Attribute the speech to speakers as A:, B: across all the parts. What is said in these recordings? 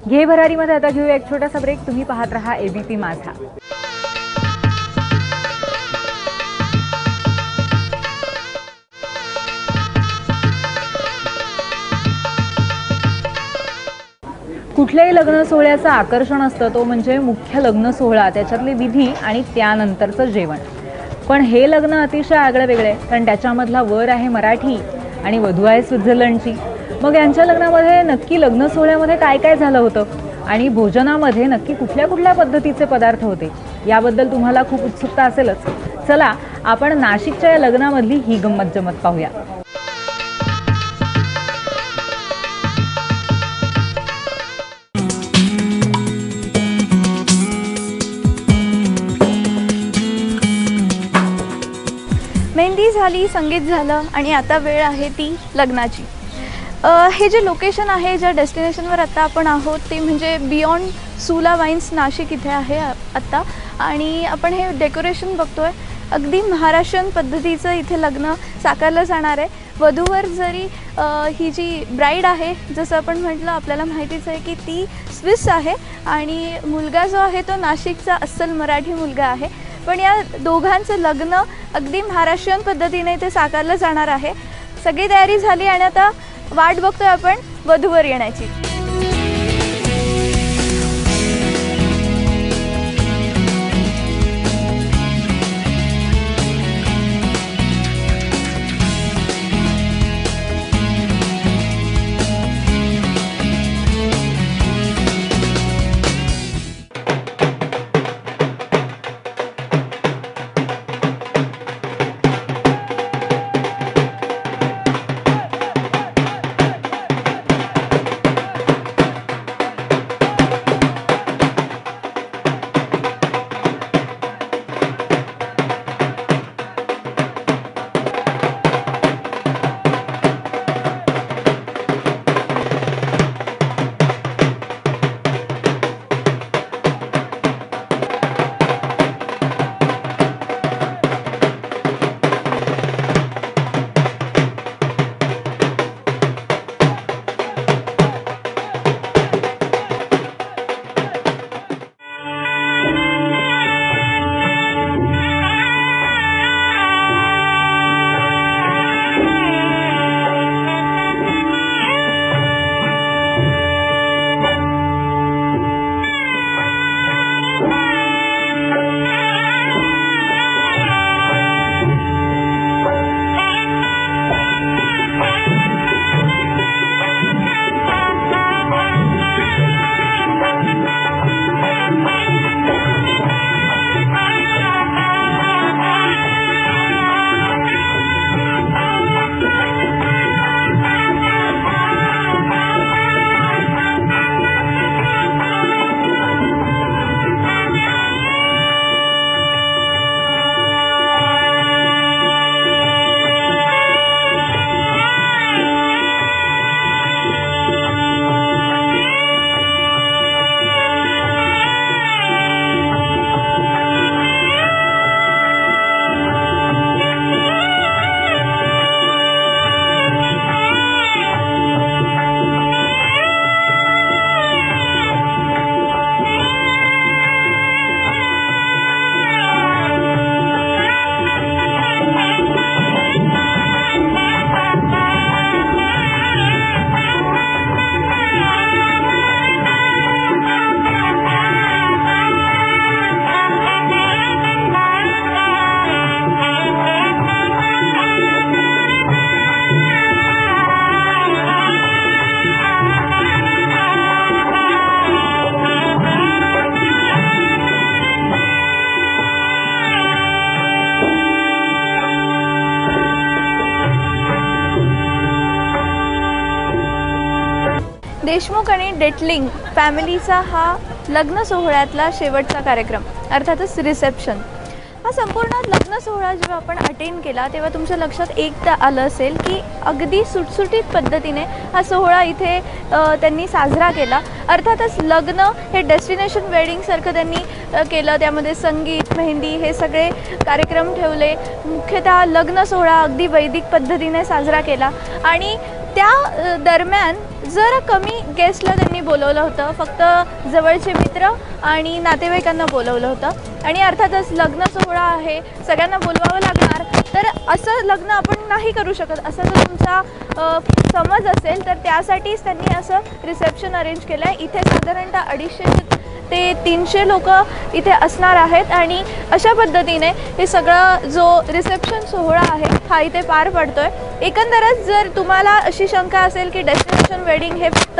A: घे भरारीमध्ये आता घेऊया एक छोटासा ब्रेक। तुम्ही पाहत रहा एबीपी माझा। कुठल्याही लग्न सोहळ्याचं आकर्षण असतं तो म्हणजे मुख्य लग्न सोहळा, त्याच्यातले विधी आणि त्यानंतरचं जेवण। पण हे लग्न अतिशय आगळं वेगळे, कारण त्याच्यामधला वर आहे मराठी आणि वधू आहे स्वित्झर्लंडची। मग यांच्या लग्नामध्ये नक्की लग्न सोहळ्यामध्ये काय काय झालं होतं आणि भोजनामध्ये नक्की कुठल्या कुठल्या पद्धतीचे पदार्थ होते याबद्दल तुम्हाला खूप उत्सुकता असेलच। चला आपण नाशिकच्या या लग्नामधली ही गंमत जमत पाहूया।
B: मेहंदी झाली, संगीत झालं आणि आता वेळ आहे ती लग्नाची। हे जे लोकेशन आहे, ज्या डेस्टिनेशनवर आता आपण आहोत ते म्हणजे बियॉन्ड सुला वाईन्स नाशिक इथे आहे आत्ता। आणि आपण हे डेकोरेशन बघतोय, अगदी महाराष्ट्रीयन पद्धतीचं इथे लग्न साकारलं जाणार आहे। वधूवर जरी ही जी ब्राईड आहे, जसं आपण म्हटलं आपल्याला माहितीच आहे की ती स्विस आहे आणि मुलगा जो आहे तो नाशिकचा अस्सल मराठी मुलगा आहे। पण या दोघांचं लग्न अगदी महाराष्ट्रीयन पद्धतीने ते साकारलं जाणार आहे। सगळी तयारी झाली आणि आता वाट बघतोय आपण वधूवर येण्याची। देशमुख आणि डेटलिंग फॅमिलीचा हा लग्न सोहळ्यातला शेवटचा कार्यक्रम, अर्थातच रिसेप्शन। हा संपूर्ण लग्न सोहळा जेव्हा आपण अटेंड केला तेव्हा तुमच्या लक्षात एकदा आलं असेल की अगदी सुटसुटीत पद्धतीने हा सोहळा इथे त्यांनी साजरा केला। अर्थातच लग्न हे डेस्टिनेशन वेडिंगसारखं त्यांनी केलं, त्यामध्ये संगीत, मेहंदी हे सगळे कार्यक्रम ठेवले। मुख्यतः लग्न सोहळा अगदी वैदिक पद्धतीने साजरा केला आणि त्या दरम्यान जरा कमी गेस्टला त्यांनी बोलवलं होतं, फक्त जवळचे मित्र आणि नातेवाईकांना बोलवलं होतं आणि अर्थातच लग्न सोहळा आहे, सगळ्यांना बोलवावं लागणार. तर असं लग्न आपण नाही करू शकत, असा जर तुमचा समज असेल तर त्यासाठीच त्यांनी असं रिसेप्शन अरेंज केलं आहे. इथे साधारणतः 250 ते 300 लोक इथे असणार आहेत आणि अशा पद्धतीने हे सगळं जो रिसेप्शन सोहळा आहे हा इथे पार पडतोय. एकंदरच जर तुम्हाला अशी शंका असेल की डेस्टिनेशन वेडिंग हे फक्त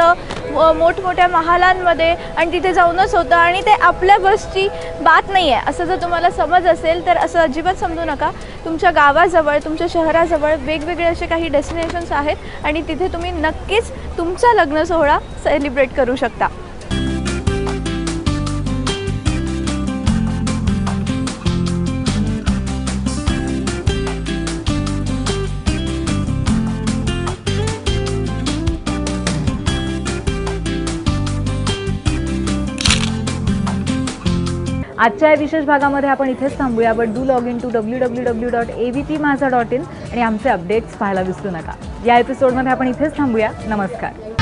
B: मोठमोठ्या महालांमध्ये आणि तिथे जाऊनच होतं आणि ते आपल्या बसची बात नाही आहे, असं जर तुम्हाला समज असेल तर असं अजिबात समजू नका. तुमच्या गावाजवळ, तुमच्या शहराजवळ वेगवेगळे असे काही डेस्टिनेशन्स आहेत आणि तिथे तुम्ही नक्कीच तुमचा लग्न सोहळा सेलिब्रेट करू शकता.
A: आजच्या या विशेष भागामध्ये आपण इथेच थांबूया. But do log in to www.avpmaza.in आणि आमचे अपडेट्स पाहायला विसरू नका. या एपिसोडमध्ये आपण इथेच थांबूया. नमस्कार.